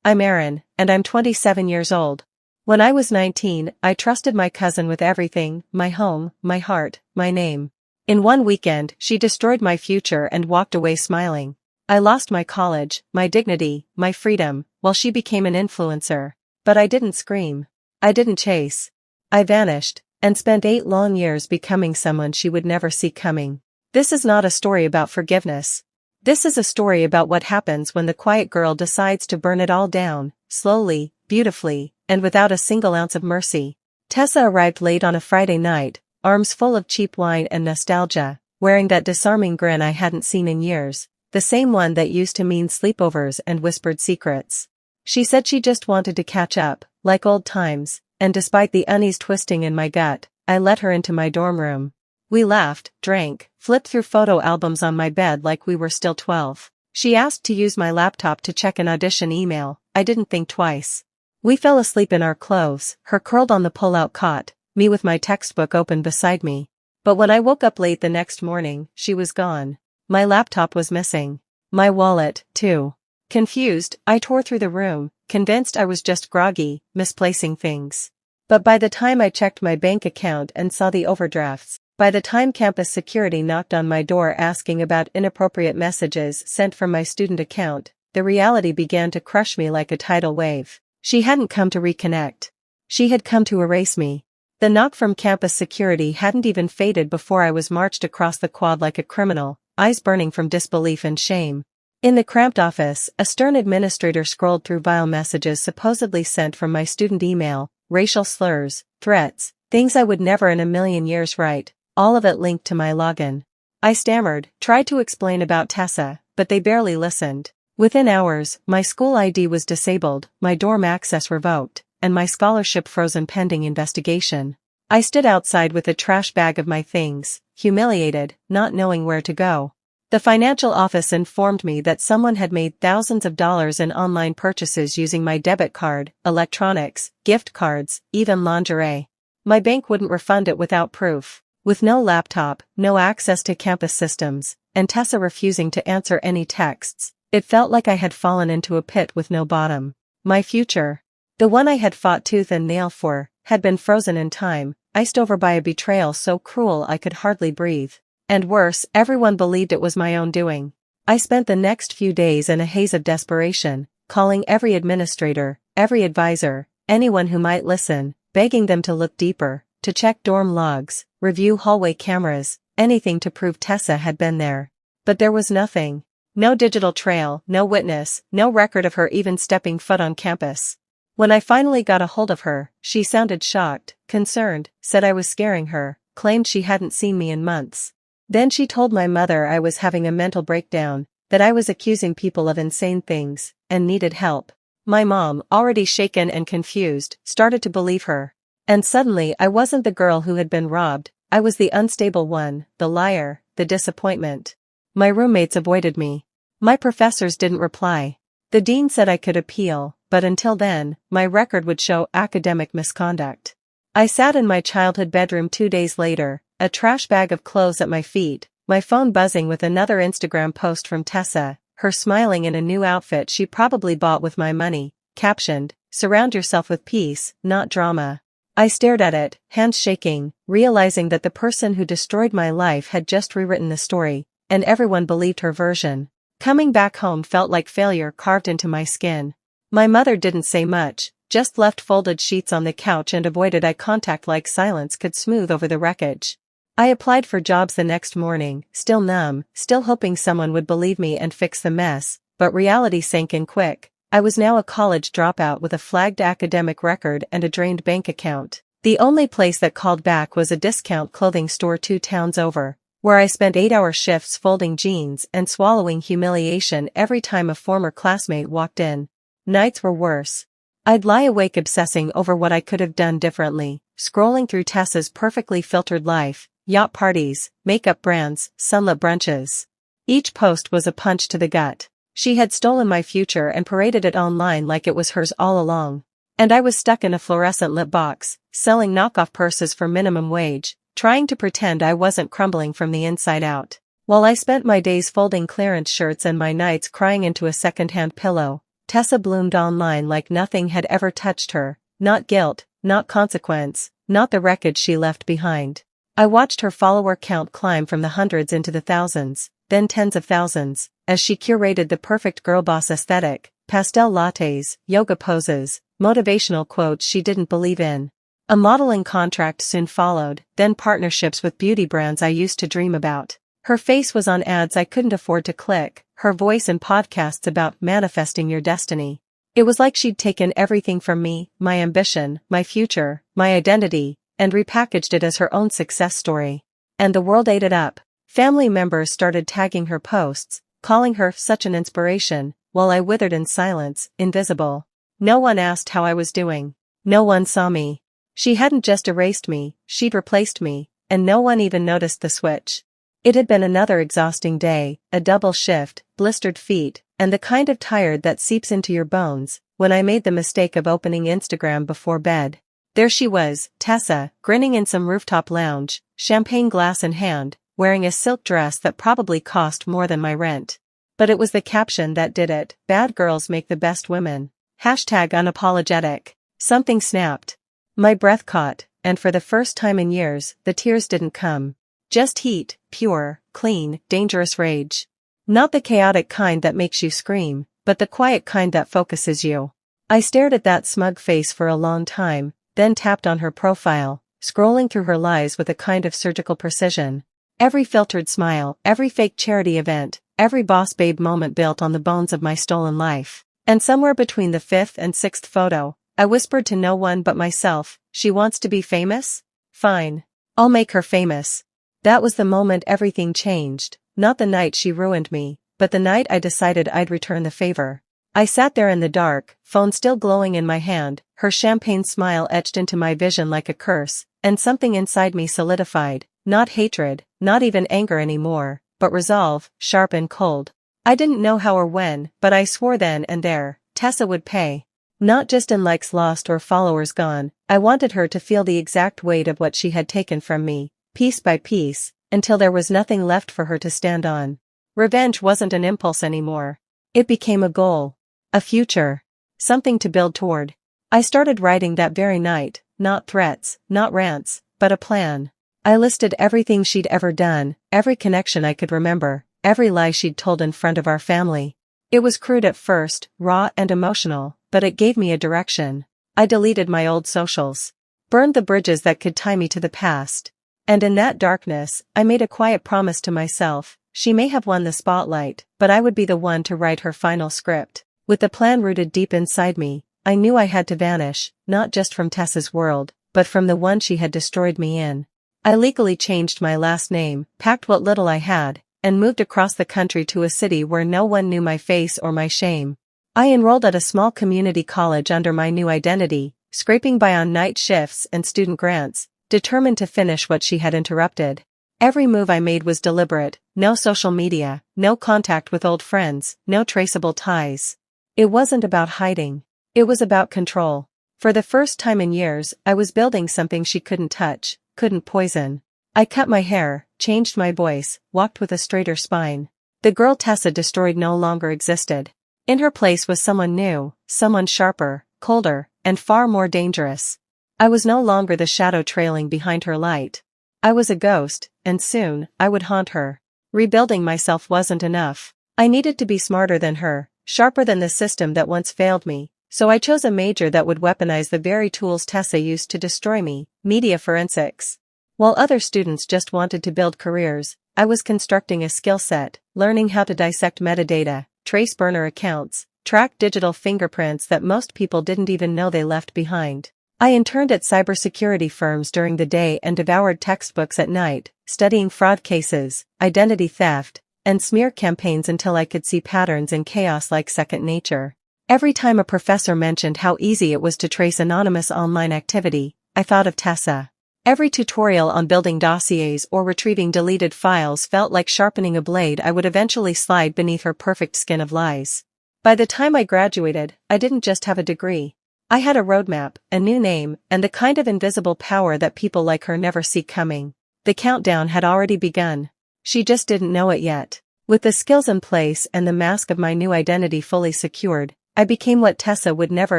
I'm Erin, and I'm 27 years old. When I was 19, I trusted my cousin with everything, my home, my heart, my name. In one weekend, she destroyed my future and walked away smiling. I lost my college, my dignity, my freedom, while she became an influencer. But I didn't scream. I didn't chase. I vanished, and spent 8 long years becoming someone she would never see coming. This is not a story about forgiveness. This is a story about what happens when the quiet girl decides to burn it all down, slowly, beautifully, and without a single ounce of mercy. Tessa arrived late on a Friday night, arms full of cheap wine and nostalgia, wearing that disarming grin I hadn't seen in years, the same one that used to mean sleepovers and whispered secrets. She said she just wanted to catch up, like old times, and despite the unease twisting in my gut, I let her into my dorm room. We laughed, drank, flipped through photo albums on my bed like we were still 12. She asked to use my laptop to check an audition email. I didn't think twice. We fell asleep in our clothes, her curled on the pull-out cot, me with my textbook open beside me. But when I woke up late the next morning, she was gone. My laptop was missing. My wallet, too. Confused, I tore through the room, convinced I was just groggy, misplacing things. But by the time I checked my bank account and saw the overdrafts, by the time campus security knocked on my door asking about inappropriate messages sent from my student account, the reality began to crush me like a tidal wave. She hadn't come to reconnect. She had come to erase me. The knock from campus security hadn't even faded before I was marched across the quad like a criminal, eyes burning from disbelief and shame. In the cramped office, a stern administrator scrolled through vile messages supposedly sent from my student email, racial slurs, threats, things I would never in a million years write. All of it linked to my login. I stammered, tried to explain about Tessa, but they barely listened. Within hours, my school ID was disabled, my dorm access revoked, and my scholarship frozen pending investigation. I stood outside with a trash bag of my things, humiliated, not knowing where to go. The financial office informed me that someone had made thousands of dollars in online purchases using my debit card, electronics, gift cards, even lingerie. My bank wouldn't refund it without proof. With no laptop, no access to campus systems, and Tessa refusing to answer any texts, it felt like I had fallen into a pit with no bottom. My future, the one I had fought tooth and nail for, had been frozen in time, iced over by a betrayal so cruel I could hardly breathe. And worse, everyone believed it was my own doing. I spent the next few days in a haze of desperation, calling every administrator, every advisor, anyone who might listen, begging them to look deeper, to check dorm logs, review hallway cameras, anything to prove Tessa had been there. But there was nothing. No digital trail, no witness, no record of her even stepping foot on campus. When I finally got a hold of her, she sounded shocked, concerned, said I was scaring her, claimed she hadn't seen me in months. Then she told my mother I was having a mental breakdown, that I was accusing people of insane things, and needed help. My mom, already shaken and confused, started to believe her. And suddenly I wasn't the girl who had been robbed, I was the unstable one, the liar, the disappointment. My roommates avoided me. My professors didn't reply. The dean said I could appeal, but until then, my record would show academic misconduct. I sat in my childhood bedroom 2 days later, a trash bag of clothes at my feet, my phone buzzing with another Instagram post from Tessa, her smiling in a new outfit she probably bought with my money, captioned, "Surround yourself with peace, not drama." I stared at it, hands shaking, realizing that the person who destroyed my life had just rewritten the story, and everyone believed her version. Coming back home felt like failure carved into my skin. My mother didn't say much, just left folded sheets on the couch and avoided eye contact like silence could smooth over the wreckage. I applied for jobs the next morning, still numb, still hoping someone would believe me and fix the mess, but reality sank in quick. I was now a college dropout with a flagged academic record and a drained bank account. The only place that called back was a discount clothing store 2 towns over, where I spent 8-hour shifts folding jeans and swallowing humiliation every time a former classmate walked in. Nights were worse. I'd lie awake obsessing over what I could have done differently, scrolling through Tessa's perfectly filtered life, yacht parties, makeup brands, sunlit brunches. Each post was a punch to the gut. She had stolen my future and paraded it online like it was hers all along. And I was stuck in a fluorescent lit box, selling knockoff purses for minimum wage, trying to pretend I wasn't crumbling from the inside out. While I spent my days folding clearance shirts and my nights crying into a second-hand pillow, Tessa bloomed online like nothing had ever touched her, not guilt, not consequence, not the wreckage she left behind. I watched her follower count climb from the hundreds into the thousands, then tens of thousands, as she curated the perfect girl boss aesthetic, pastel lattes, yoga poses, motivational quotes she didn't believe in. A modeling contract soon followed, then partnerships with beauty brands I used to dream about. Her face was on ads I couldn't afford to click, her voice in podcasts about manifesting your destiny. It was like she'd taken everything from me, my ambition, my future, my identity, and repackaged it as her own success story. And the world ate it up. Family members started tagging her posts, calling her such an inspiration, while I withered in silence, invisible. No one asked how I was doing. No one saw me. She hadn't just erased me, she'd replaced me, and no one even noticed the switch. It had been another exhausting day, a double shift, blistered feet, and the kind of tired that seeps into your bones, when I made the mistake of opening Instagram before bed. There she was, Tessa, grinning in some rooftop lounge, champagne glass in hand, wearing a silk dress that probably cost more than my rent. But it was the caption that did it: "Bad girls make the best women." #unapologetic. Something snapped. My breath caught, and for the first time in years, the tears didn't come. Just heat, pure, clean, dangerous rage. Not the chaotic kind that makes you scream, but the quiet kind that focuses you. I stared at that smug face for a long time, then tapped on her profile, scrolling through her lies with a kind of surgical precision. Every filtered smile, every fake charity event, every boss babe moment built on the bones of my stolen life. And somewhere between the fifth and sixth photo, I whispered to no one but myself, "She wants to be famous? Fine. I'll make her famous." That was the moment everything changed, not the night she ruined me, but the night I decided I'd return the favor. I sat there in the dark, phone still glowing in my hand, her champagne smile etched into my vision like a curse, and something inside me solidified, not hatred, not even anger anymore, but resolve, sharp and cold. I didn't know how or when, but I swore then and there, Tessa would pay. Not just in likes lost or followers gone, I wanted her to feel the exact weight of what she had taken from me, piece by piece, until there was nothing left for her to stand on. Revenge wasn't an impulse anymore. It became a goal. A future. Something to build toward. I started writing that very night, not threats, not rants, but a plan. I listed everything she'd ever done, every connection I could remember, every lie she'd told in front of our family. It was crude at first, raw and emotional, but it gave me a direction. I deleted my old socials. Burned the bridges that could tie me to the past. And in that darkness, I made a quiet promise to myself: she may have won the spotlight, but I would be the one to write her final script. With the plan rooted deep inside me, I knew I had to vanish, not just from Tessa's world, but from the one she had destroyed me in. I legally changed my last name, packed what little I had, and moved across the country to a city where no one knew my face or my shame. I enrolled at a small community college under my new identity, scraping by on night shifts and student grants, determined to finish what she had interrupted. Every move I made was deliberate: no social media, no contact with old friends, no traceable ties. It wasn't about hiding. It was about control. For the first time in years, I was building something she couldn't touch, couldn't poison. I cut my hair, changed my voice, walked with a straighter spine. The girl Tessa destroyed no longer existed. In her place was someone new, someone sharper, colder, and far more dangerous. I was no longer the shadow trailing behind her light. I was a ghost, and soon, I would haunt her. Rebuilding myself wasn't enough. I needed to be smarter than her, sharper than the system that once failed me, so I chose a major that would weaponize the very tools Tessa used to destroy me: media forensics. While other students just wanted to build careers, I was constructing a skill set, learning how to dissect metadata, trace burner accounts, track digital fingerprints that most people didn't even know they left behind. I interned at cybersecurity firms during the day and devoured textbooks at night, studying fraud cases, identity theft, and smear campaigns until I could see patterns in chaos like second nature. Every time a professor mentioned how easy it was to trace anonymous online activity, I thought of Tessa. Every tutorial on building dossiers or retrieving deleted files felt like sharpening a blade I would eventually slide beneath her perfect skin of lies. By the time I graduated, I didn't just have a degree. I had a roadmap, a new name, and the kind of invisible power that people like her never see coming. The countdown had already begun. She just didn't know it yet. With the skills in place and the mask of my new identity fully secured, I became what Tessa would never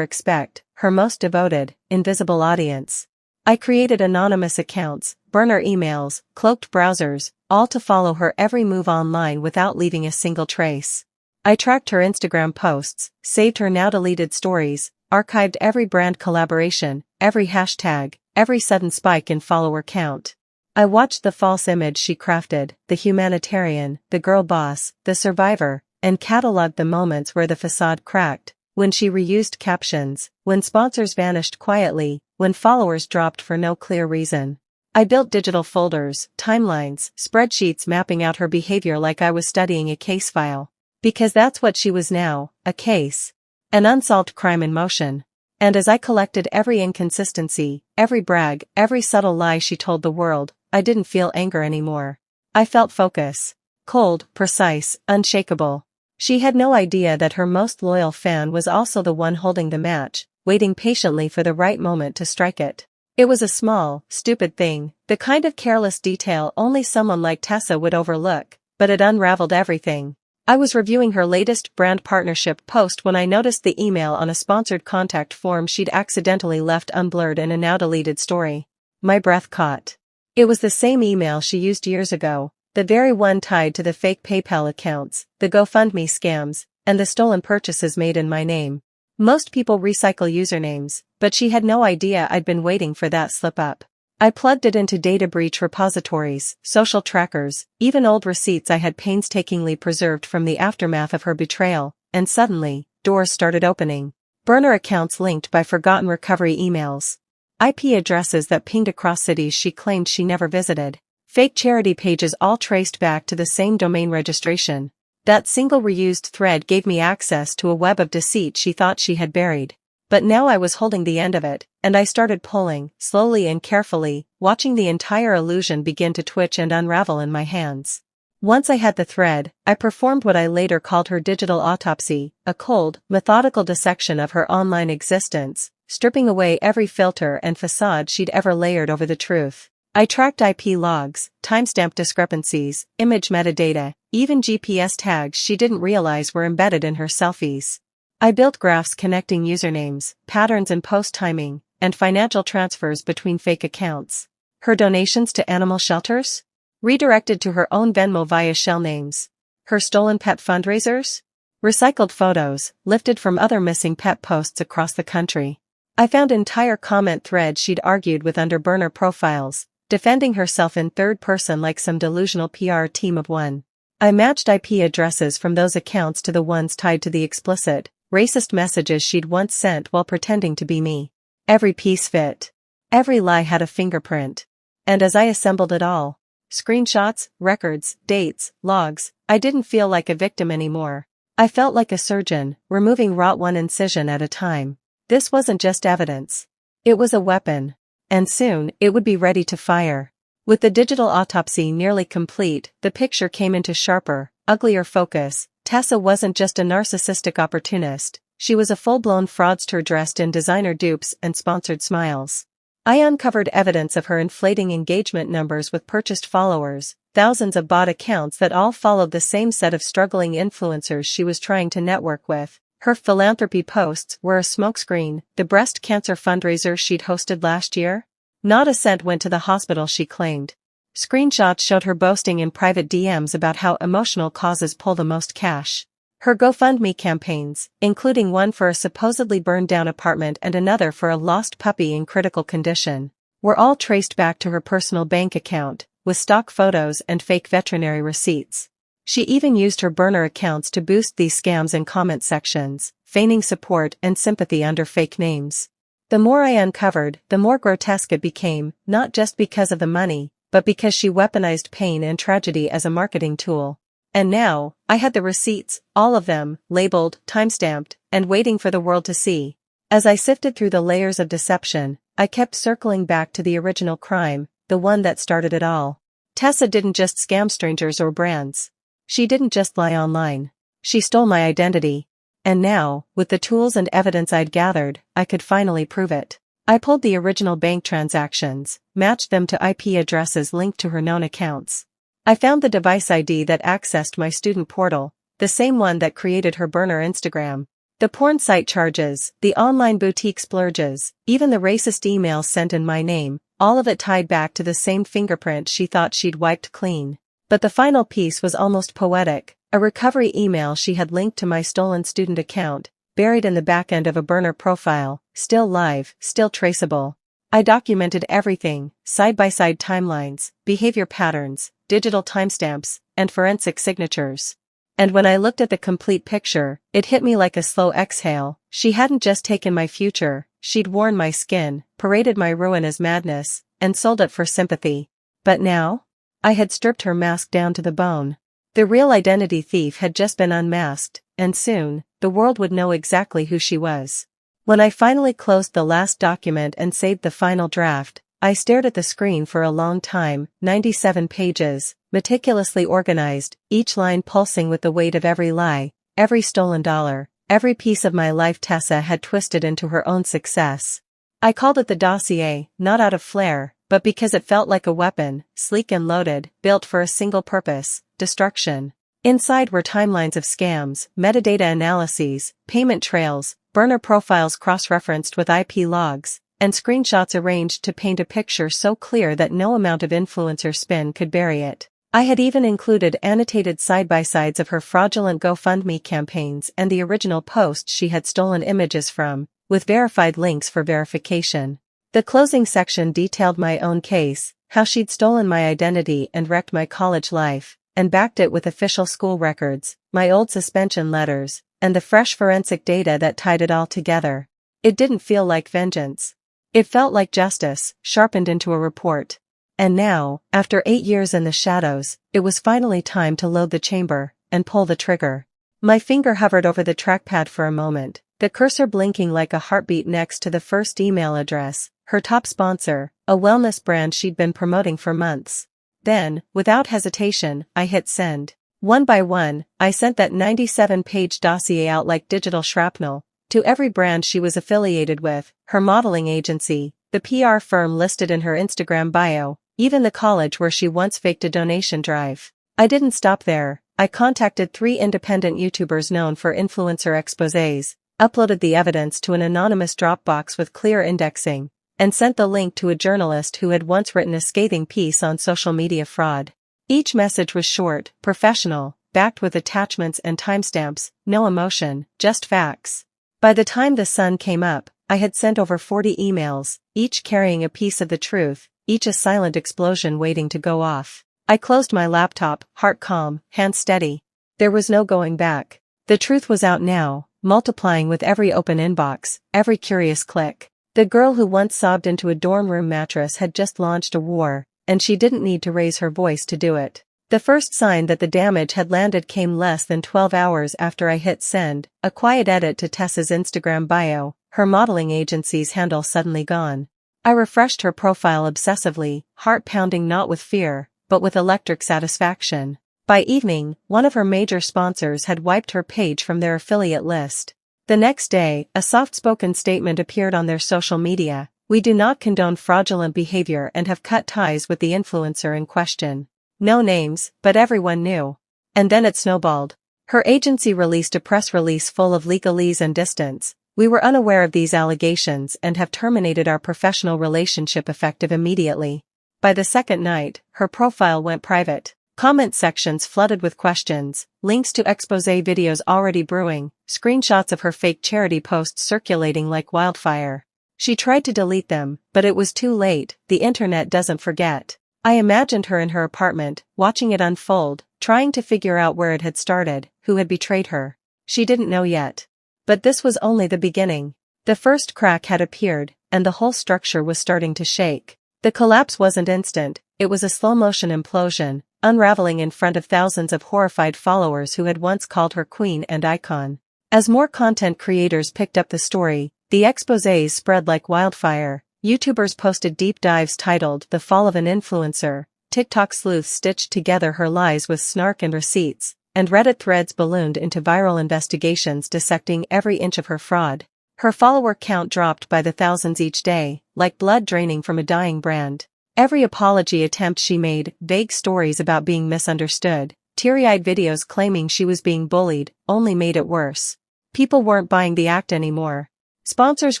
expect, her most devoted, invisible audience. I created anonymous accounts, burner emails, cloaked browsers, all to follow her every move online without leaving a single trace. I tracked her Instagram posts, saved her now-deleted stories, archived every brand collaboration, every hashtag, every sudden spike in follower count. I watched the false image she crafted, the humanitarian, the girl boss, the survivor, and cataloged the moments where the facade cracked, when she reused captions, when sponsors vanished quietly, when followers dropped for no clear reason. I built digital folders, timelines, spreadsheets mapping out her behavior like I was studying a case file. Because that's what she was now, a case. An unsolved crime in motion. And as I collected every inconsistency, every brag, every subtle lie she told the world, I didn't feel anger anymore. I felt focus. Cold, precise, unshakable. She had no idea that her most loyal fan was also the one holding the match, waiting patiently for the right moment to strike it. It was a small, stupid thing, the kind of careless detail only someone like Tessa would overlook, but it unraveled everything. I was reviewing her latest brand partnership post when I noticed the email on a sponsored contact form she'd accidentally left unblurred in a now-deleted story. My breath caught. It was the same email she used years ago, the very one tied to the fake PayPal accounts, the GoFundMe scams, and the stolen purchases made in my name. Most people recycle usernames, but she had no idea I'd been waiting for that slip-up. I plugged it into data breach repositories, social trackers, even old receipts I had painstakingly preserved from the aftermath of her betrayal, and suddenly, doors started opening. Burner accounts linked by forgotten recovery emails. IP addresses that pinged across cities she claimed she never visited. Fake charity pages all traced back to the same domain registration. That single reused thread gave me access to a web of deceit she thought she had buried. But now I was holding the end of it, and I started pulling, slowly and carefully, watching the entire illusion begin to twitch and unravel in my hands. Once I had the thread, I performed what I later called her digital autopsy, a cold, methodical dissection of her online existence, stripping away every filter and facade she'd ever layered over the truth. I tracked IP logs, timestamp discrepancies, image metadata, even GPS tags she didn't realize were embedded in her selfies. I built graphs connecting usernames, patterns in post timing, and financial transfers between fake accounts. Her donations to animal shelters? Redirected to her own Venmo via shell names. Her stolen pet fundraisers? Recycled photos, lifted from other missing pet posts across the country. I found entire comment threads she'd argued with under burner profiles, defending herself in third person like some delusional PR team of one. I matched IP addresses from those accounts to the ones tied to the explicit, racist messages she'd once sent while pretending to be me. Every piece fit. Every lie had a fingerprint. And as I assembled it all, screenshots, records, dates, logs, I didn't feel like a victim anymore. I felt like a surgeon, removing one incision at a time. This wasn't just evidence. It was a weapon. And soon, it would be ready to fire. With the digital autopsy nearly complete, the picture came into sharper, uglier focus. Tessa wasn't just a narcissistic opportunist, she was a full-blown fraudster dressed in designer dupes and sponsored smiles. I uncovered evidence of her inflating engagement numbers with purchased followers, thousands of bot accounts that all followed the same set of struggling influencers she was trying to network with. Her philanthropy posts were a smokescreen, the breast cancer fundraiser she'd hosted last year. Not a cent went to the hospital she claimed. Screenshots showed her boasting in private DMs about how emotional causes pull the most cash. Her GoFundMe campaigns, including one for a supposedly burned-down apartment and another for a lost puppy in critical condition, were all traced back to her personal bank account, with stock photos and fake veterinary receipts. She even used her burner accounts to boost these scams in comment sections, feigning support and sympathy under fake names. The more I uncovered, the more grotesque it became, not just because of the money, but because she weaponized pain and tragedy as a marketing tool. And now, I had the receipts, all of them, labeled, timestamped, and waiting for the world to see. As I sifted through the layers of deception, I kept circling back to the original crime, the one that started it all. Tessa didn't just scam strangers or brands. She didn't just lie online. She stole my identity. And now, with the tools and evidence I'd gathered, I could finally prove it. I pulled the original bank transactions, matched them to IP addresses linked to her known accounts. I found the device ID that accessed my student portal, the same one that created her burner Instagram. The porn site charges, the online boutique splurges, even the racist emails sent in my name, all of it tied back to the same fingerprint she thought she'd wiped clean. But the final piece was almost poetic, a recovery email she had linked to my stolen student account, buried in the back end of a burner profile, still live, still traceable. I documented everything, side-by-side timelines, behavior patterns, digital timestamps, and forensic signatures. And when I looked at the complete picture, it hit me like a slow exhale. She hadn't just taken my future, she'd worn my skin, paraded my ruin as madness, and sold it for sympathy. But now? I had stripped her mask down to the bone. The real identity thief had just been unmasked, and soon, the world would know exactly who she was. When I finally closed the last document and saved the final draft, I stared at the screen for a long time, 97 pages, meticulously organized, each line pulsing with the weight of every lie, every stolen dollar, every piece of my life Tessa had twisted into her own success. I called it the dossier, not out of flair, but because it felt like a weapon, sleek and loaded, built for a single purpose, destruction. Inside were timelines of scams, metadata analyses, payment trails, burner profiles cross-referenced with IP logs, and screenshots arranged to paint a picture so clear that no amount of influencer spin could bury it. I had even included annotated side-by-sides of her fraudulent GoFundMe campaigns and the original posts she had stolen images from, with verified links for verification. The closing section detailed my own case, how she'd stolen my identity and wrecked my college life, and backed it with official school records, my old suspension letters, and the fresh forensic data that tied it all together. It didn't feel like vengeance. It felt like justice, sharpened into a report. And now, after 8 years in the shadows, it was finally time to load the chamber, and pull the trigger. My finger hovered over the trackpad for a moment, the cursor blinking like a heartbeat next to the first email address, her top sponsor, a wellness brand she'd been promoting for months. Then, without hesitation, I hit send. One by one, I sent that 97-page dossier out like digital shrapnel, to every brand she was affiliated with, her modeling agency, the PR firm listed in her Instagram bio, even the college where she once faked a donation drive. I didn't stop there. I contacted 3 independent YouTubers known for influencer exposés, uploaded the evidence to an anonymous Dropbox with clear indexing, and sent the link to a journalist who had once written a scathing piece on social media fraud. Each message was short, professional, backed with attachments and timestamps, no emotion, just facts. By the time the sun came up, I had sent over 40 emails, each carrying a piece of the truth, each a silent explosion waiting to go off. I closed my laptop, heart calm, hand steady. There was no going back. The truth was out now, multiplying with every open inbox, every curious click. The girl who once sobbed into a dorm room mattress had just launched a war, and she didn't need to raise her voice to do it. The first sign that the damage had landed came less than 12 hours after I hit send, a quiet edit to Tessa's Instagram bio, her modeling agency's handle suddenly gone. I refreshed her profile obsessively, heart pounding not with fear, but with electric satisfaction. By evening, one of her major sponsors had wiped her page from their affiliate list. The next day, a soft-spoken statement appeared on their social media: "We do not condone fraudulent behavior and have cut ties with the influencer in question." No names, but everyone knew. And then it snowballed. Her agency released a press release full of legalese and distance. "We were unaware of these allegations and have terminated our professional relationship effective immediately." By the second night, her profile went private. Comment sections flooded with questions, links to exposé videos already brewing, screenshots of her fake charity posts circulating like wildfire. She tried to delete them, but it was too late. The internet doesn't forget. I imagined her in her apartment, watching it unfold, trying to figure out where it had started, who had betrayed her. She didn't know yet. But this was only the beginning. The first crack had appeared, and the whole structure was starting to shake. The collapse wasn't instant, it was a slow-motion implosion, unraveling in front of thousands of horrified followers who had once called her queen and icon. As more content creators picked up the story, the exposés spread like wildfire. YouTubers posted deep dives titled "The Fall of an Influencer," TikTok sleuths stitched together her lies with snark and receipts, and Reddit threads ballooned into viral investigations dissecting every inch of her fraud. Her follower count dropped by the thousands each day, like blood draining from a dying brand. Every apology attempt she made, vague stories about being misunderstood, teary-eyed videos claiming she was being bullied, only made it worse. People weren't buying the act anymore. Sponsors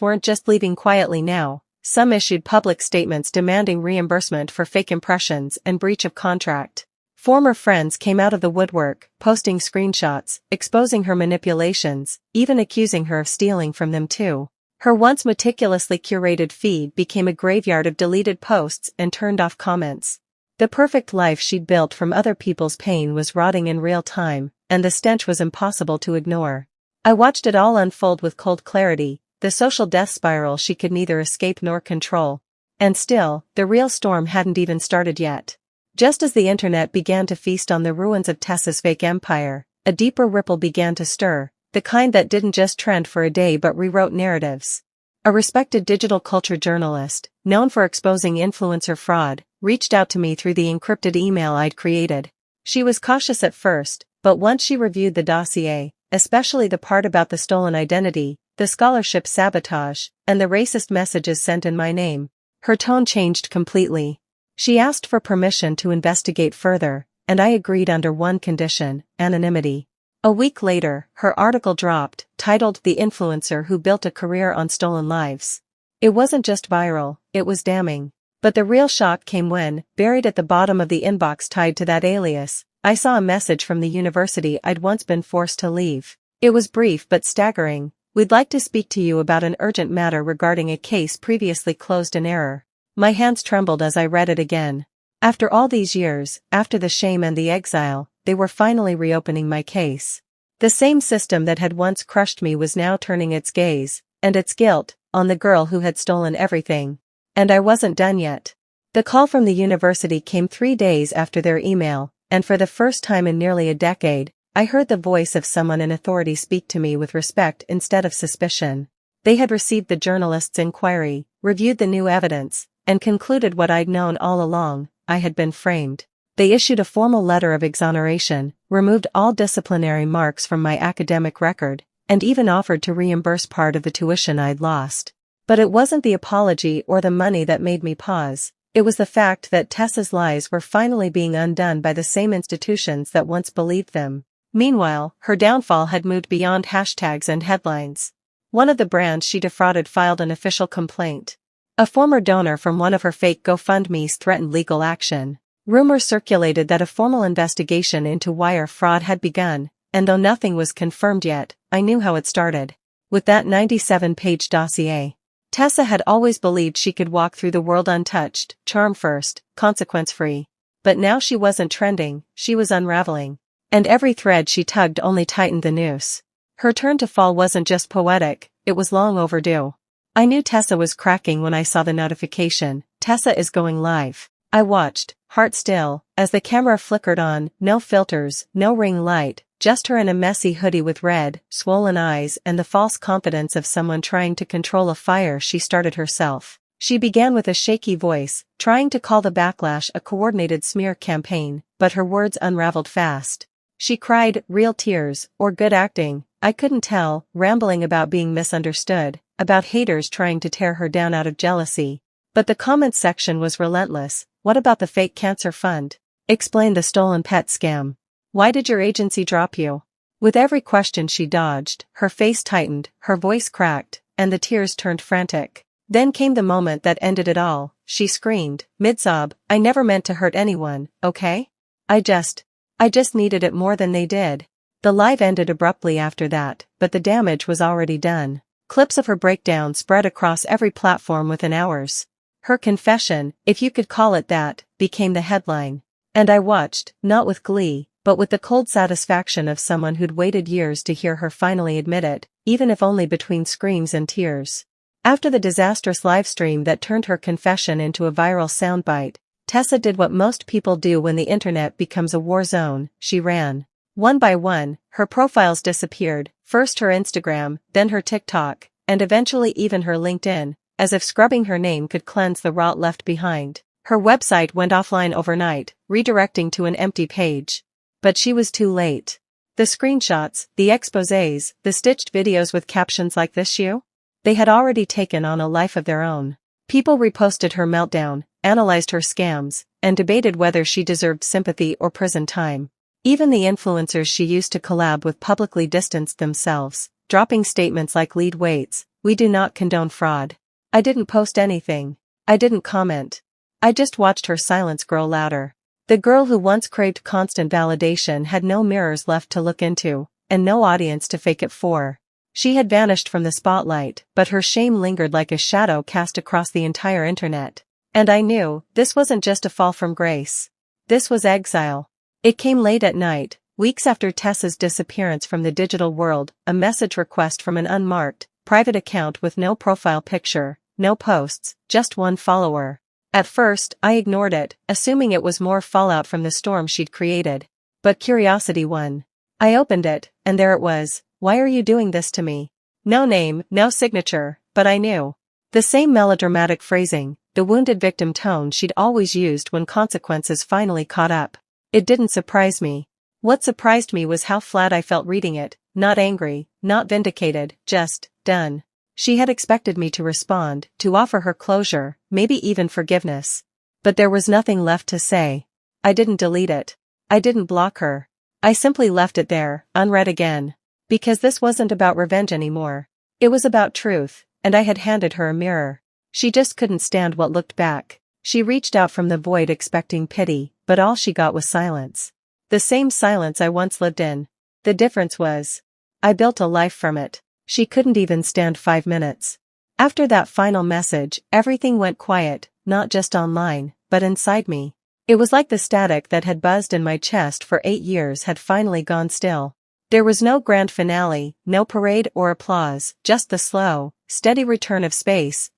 weren't just leaving quietly now. Some issued public statements demanding reimbursement for fake impressions and breach of contract. Former friends came out of the woodwork, posting screenshots, exposing her manipulations, even accusing her of stealing from them too. Her once meticulously curated feed became a graveyard of deleted posts and turned-off comments. The perfect life she'd built from other people's pain was rotting in real time, and the stench was impossible to ignore. I watched it all unfold with cold clarity, the social death spiral she could neither escape nor control. And still, the real storm hadn't even started yet. Just as the internet began to feast on the ruins of Tessa's fake empire, a deeper ripple began to stir, the kind that didn't just trend for a day but rewrote narratives. A respected digital culture journalist, known for exposing influencer fraud, reached out to me through the encrypted email I'd created. She was cautious at first, but once she reviewed the dossier, especially the part about the stolen identity, the scholarship sabotage, and the racist messages sent in my name, her tone changed completely. She asked for permission to investigate further, and I agreed under one condition: anonymity. A week later, her article dropped, titled "The Influencer Who Built a Career on Stolen Lives." It wasn't just viral, it was damning. But the real shock came when, buried at the bottom of the inbox tied to that alias, I saw a message from the university I'd once been forced to leave. It was brief but staggering. "We'd like to speak to you about an urgent matter regarding a case previously closed in error." My hands trembled as I read it again. After all these years, after the shame and the exile, they were finally reopening my case. The same system that had once crushed me was now turning its gaze, and its guilt, on the girl who had stolen everything. And I wasn't done yet. The call from the university came 3 days after their email, and for the first time in nearly a decade, I heard the voice of someone in authority speak to me with respect instead of suspicion. They had received the journalist's inquiry, reviewed the new evidence, and concluded what I'd known all along: I had been framed. They issued a formal letter of exoneration, removed all disciplinary marks from my academic record, and even offered to reimburse part of the tuition I'd lost. But it wasn't the apology or the money that made me pause. It was the fact that Tessa's lies were finally being undone by the same institutions that once believed them. Meanwhile, her downfall had moved beyond hashtags and headlines. One of the brands she defrauded filed an official complaint. A former donor from one of her fake GoFundMes threatened legal action. Rumors circulated that a formal investigation into wire fraud had begun, and though nothing was confirmed yet, I knew how it started. With that 97-page dossier. Tessa had always believed she could walk through the world untouched, charm first, consequence-free. But now she wasn't trending, she was unraveling. And every thread she tugged only tightened the noose. Her turn to fall wasn't just poetic, it was long overdue. I knew Tessa was cracking when I saw the notification: "Tessa is going live." I watched, heart still, as the camera flickered on, no filters, no ring light, just her in a messy hoodie with red, swollen eyes and the false confidence of someone trying to control a fire she started herself. She began with a shaky voice, trying to call the backlash a coordinated smear campaign, but her words unraveled fast. She cried, real tears, or good acting, I couldn't tell, rambling about being misunderstood, about haters trying to tear her down out of jealousy. But the comments section was relentless. What about the fake cancer fund? Explain the stolen pet scam. Why did your agency drop you? With every question she dodged, her face tightened, her voice cracked, and the tears turned frantic. Then came the moment that ended it all. She screamed, mid-sob, I never meant to hurt anyone, okay? I just needed it more than they did. The live ended abruptly after that, but the damage was already done. Clips of her breakdown spread across every platform within hours. Her confession, if you could call it that, became the headline. And I watched, not with glee, but with the cold satisfaction of someone who'd waited years to hear her finally admit it, even if only between screams and tears. After the disastrous livestream that turned her confession into a viral soundbite, Tessa did what most people do when the internet becomes a war zone: she ran. One by one, her profiles disappeared, first her Instagram, then her TikTok, and eventually even her LinkedIn, as if scrubbing her name could cleanse the rot left behind. Her website went offline overnight, redirecting to an empty page. But she was too late. The screenshots, the exposés, the stitched videos with captions like "this you?" They had already taken on a life of their own. People reposted her meltdown, analyzed her scams, and debated whether she deserved sympathy or prison time. Even the influencers she used to collab with publicly distanced themselves, dropping statements like lead weights, "We do not condone fraud." I didn't post anything. I didn't comment. I just watched her silence grow louder. The girl who once craved constant validation had no mirrors left to look into, and no audience to fake it for. She had vanished from the spotlight, but her shame lingered like a shadow cast across the entire internet. And I knew, this wasn't just a fall from grace. This was exile. It came late at night, weeks after Tessa's disappearance from the digital world, a message request from an unmarked, private account with no profile picture, no posts, just one follower. At first, I ignored it, assuming it was more fallout from the storm she'd created. But curiosity won. I opened it, and there it was. "Why are you doing this to me?" No name, no signature, but I knew. The same melodramatic phrasing, the wounded victim tone she'd always used when consequences finally caught up. It didn't surprise me. What surprised me was how flat I felt reading it, not angry, not vindicated, just done. She had expected me to respond, to offer her closure, maybe even forgiveness. But there was nothing left to say. I didn't delete it. I didn't block her. I simply left it there, unread again. Because this wasn't about revenge anymore. It was about truth, and I had handed her a mirror. She just couldn't stand what looked back. She reached out from the void expecting pity, but all she got was silence. The same silence I once lived in. The difference was, I built a life from it. She couldn't even stand 5 minutes. After that final message, everything went quiet, not just online, but inside me. It was like the static that had buzzed in my chest for 8 years had finally gone still. There was no grand finale, no parade or applause, just the slow, steady return of space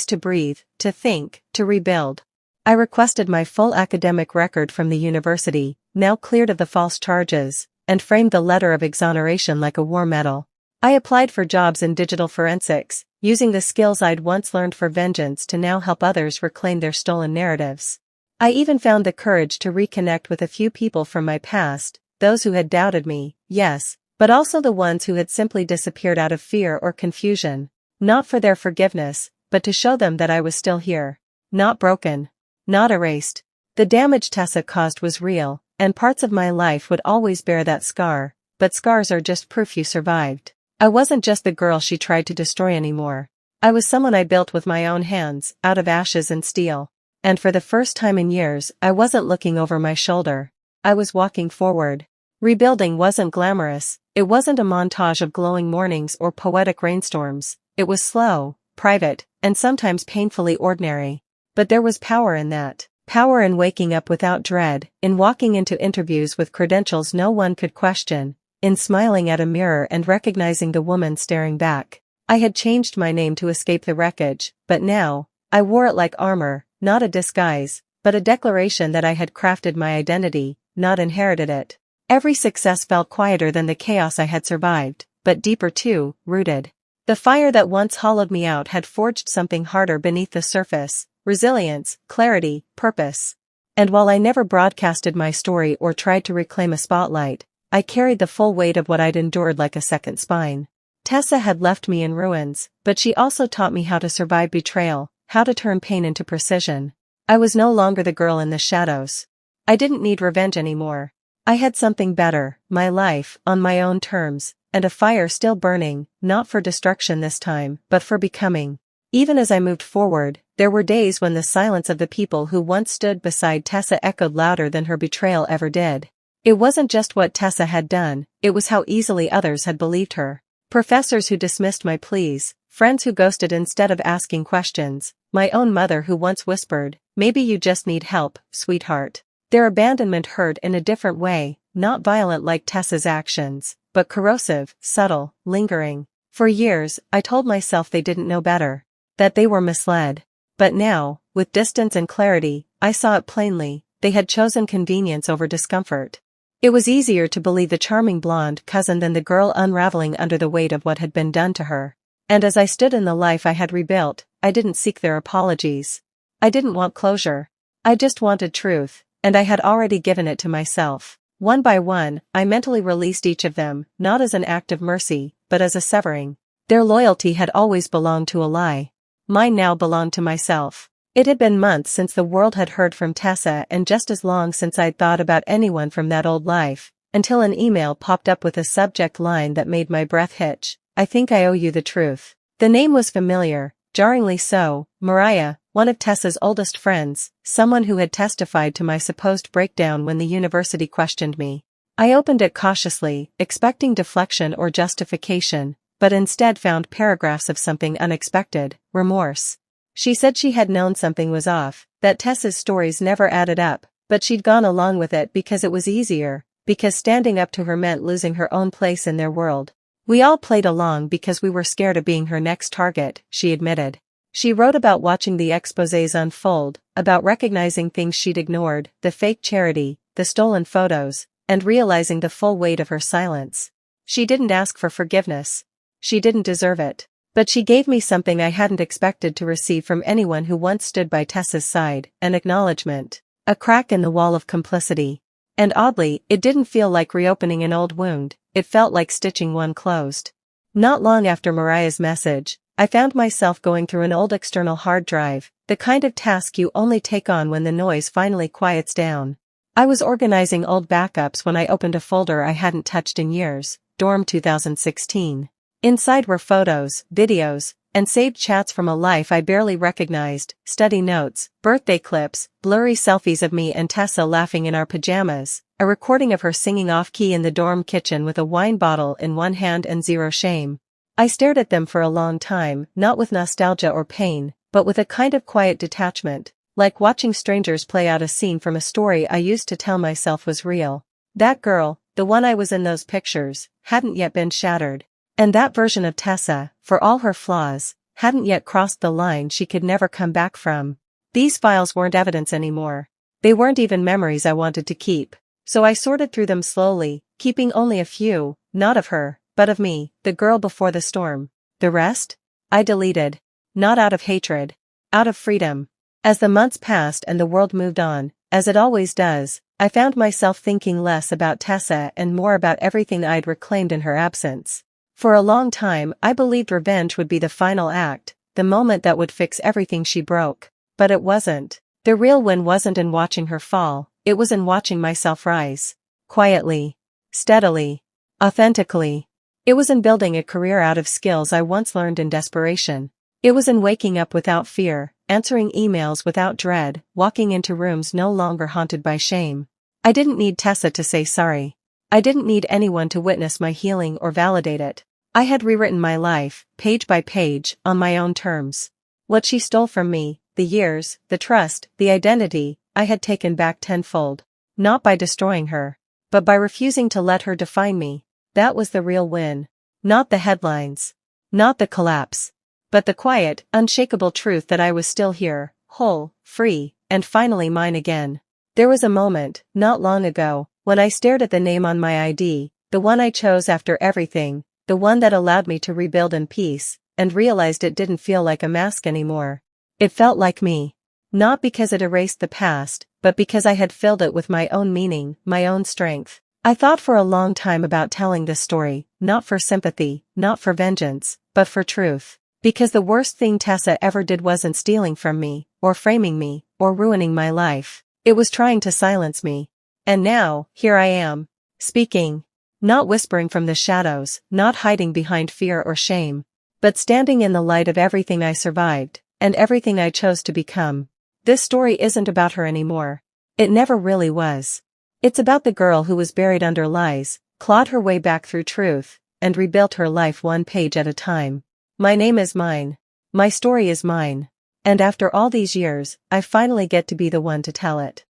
to breathe, to think, to rebuild. I requested my full academic record from the university, now cleared of the false charges, and framed the letter of exoneration like a war medal. I applied for jobs in digital forensics, using the skills I'd once learned for vengeance to now help others reclaim their stolen narratives. I even found the courage to reconnect with a few people from my past, those who had doubted me, yes, but also the ones who had simply disappeared out of fear or confusion, not for their forgiveness, but to show them that I was still here. Not broken. Not erased. The damage Tessa caused was real, and parts of my life would always bear that scar, but scars are just proof you survived. I wasn't just the girl she tried to destroy anymore. I was someone I built with my own hands, out of ashes and steel. And for the first time in years, I wasn't looking over my shoulder. I was walking forward. Rebuilding wasn't glamorous, it wasn't a montage of glowing mornings or poetic rainstorms. It was slow, private, and sometimes painfully ordinary. But there was power in that. Power in waking up without dread, in walking into interviews with credentials no one could question, in smiling at a mirror and recognizing the woman staring back. I had changed my name to escape the wreckage, but now, I wore it like armor, not a disguise, but a declaration that I had crafted my identity, not inherited it. Every success felt quieter than the chaos I had survived, but deeper too, rooted. The fire that once hollowed me out had forged something harder beneath the surface, resilience, clarity, purpose. And while I never broadcasted my story or tried to reclaim a spotlight, I carried the full weight of what I'd endured like a second spine. Tessa had left me in ruins, but she also taught me how to survive betrayal, how to turn pain into precision. I was no longer the girl in the shadows. I didn't need revenge anymore. I had something better, my life, on my own terms, and a fire still burning, not for destruction this time, but for becoming. Even as I moved forward, there were days when the silence of the people who once stood beside Tessa echoed louder than her betrayal ever did. It wasn't just what Tessa had done, it was how easily others had believed her. Professors who dismissed my pleas, friends who ghosted instead of asking questions, my own mother who once whispered, "Maybe you just need help, sweetheart." Their abandonment hurt in a different way, not violent like Tessa's actions, but corrosive, subtle, lingering. For years, I told myself they didn't know better, that they were misled. But now, with distance and clarity, I saw it plainly, they had chosen convenience over discomfort. It was easier to believe the charming blonde cousin than the girl unraveling under the weight of what had been done to her. And as I stood in the life I had rebuilt, I didn't seek their apologies. I didn't want closure. I just wanted truth, and I had already given it to myself. One by one, I mentally released each of them, not as an act of mercy, but as a severing. Their loyalty had always belonged to a lie. Mine now belonged to myself. It had been months since the world had heard from Tessa and just as long since I'd thought about anyone from that old life, until an email popped up with a subject line that made my breath hitch. I think I owe you the truth. The name was familiar, jarringly so, Mariah, one of Tessa's oldest friends, someone who had testified to my supposed breakdown when the university questioned me. I opened it cautiously, expecting deflection or justification, but instead found paragraphs of something unexpected, remorse. She said she had known something was off, that Tessa's stories never added up, but she'd gone along with it because it was easier, because standing up to her meant losing her own place in their world. We all played along because we were scared of being her next target, she admitted. She wrote about watching the exposés unfold, about recognizing things she'd ignored, the fake charity, the stolen photos, and realizing the full weight of her silence. She didn't ask for forgiveness. She didn't deserve it. But she gave me something I hadn't expected to receive from anyone who once stood by Tessa's side, an acknowledgement. A crack in the wall of complicity. And oddly, it didn't feel like reopening an old wound, it felt like stitching one closed. Not long after Mariah's message, I found myself going through an old external hard drive, the kind of task you only take on when the noise finally quiets down. I was organizing old backups when I opened a folder I hadn't touched in years, Dorm 2016. Inside were photos, videos, and saved chats from a life I barely recognized, study notes, birthday clips, blurry selfies of me and Tessa laughing in our pajamas, a recording of her singing off-key in the dorm kitchen with a wine bottle in one hand and zero shame. I stared at them for a long time, not with nostalgia or pain, but with a kind of quiet detachment, like watching strangers play out a scene from a story I used to tell myself was real. That girl, the one I was in those pictures, hadn't yet been shattered. And that version of Tessa, for all her flaws, hadn't yet crossed the line she could never come back from. These files weren't evidence anymore. They weren't even memories I wanted to keep. So I sorted through them slowly, keeping only a few, not of her, but of me, the girl before the storm. The rest? I deleted. Not out of hatred. Out of freedom. As the months passed and the world moved on, as it always does, I found myself thinking less about Tessa and more about everything I'd reclaimed in her absence. For a long time I believed revenge would be the final act, the moment that would fix everything she broke. But it wasn't. The real win wasn't in watching her fall, it was in watching myself rise. Quietly. Steadily. Authentically. It was in building a career out of skills I once learned in desperation. It was in waking up without fear, answering emails without dread, walking into rooms no longer haunted by shame. I didn't need Tessa to say sorry. I didn't need anyone to witness my healing or validate it. I had rewritten my life, page by page, on my own terms. What she stole from me, the years, the trust, the identity, I had taken back tenfold. Not by destroying her, but by refusing to let her define me. That was the real win. Not the headlines. Not the collapse. But the quiet, unshakable truth that I was still here, whole, free, and finally mine again. There was a moment, not long ago, when I stared at the name on my ID, the one I chose after everything, the one that allowed me to rebuild in peace, and realized it didn't feel like a mask anymore. It felt like me. Not because it erased the past, but because I had filled it with my own meaning, my own strength. I thought for a long time about telling this story, not for sympathy, not for vengeance, but for truth. Because the worst thing Tessa ever did wasn't stealing from me, or framing me, or ruining my life. It was trying to silence me. And now, here I am. Speaking. Not whispering from the shadows, not hiding behind fear or shame. But standing in the light of everything I survived, and everything I chose to become. This story isn't about her anymore. It never really was. It's about the girl who was buried under lies, clawed her way back through truth, and rebuilt her life one page at a time. My name is mine. My story is mine. And after all these years, I finally get to be the one to tell it.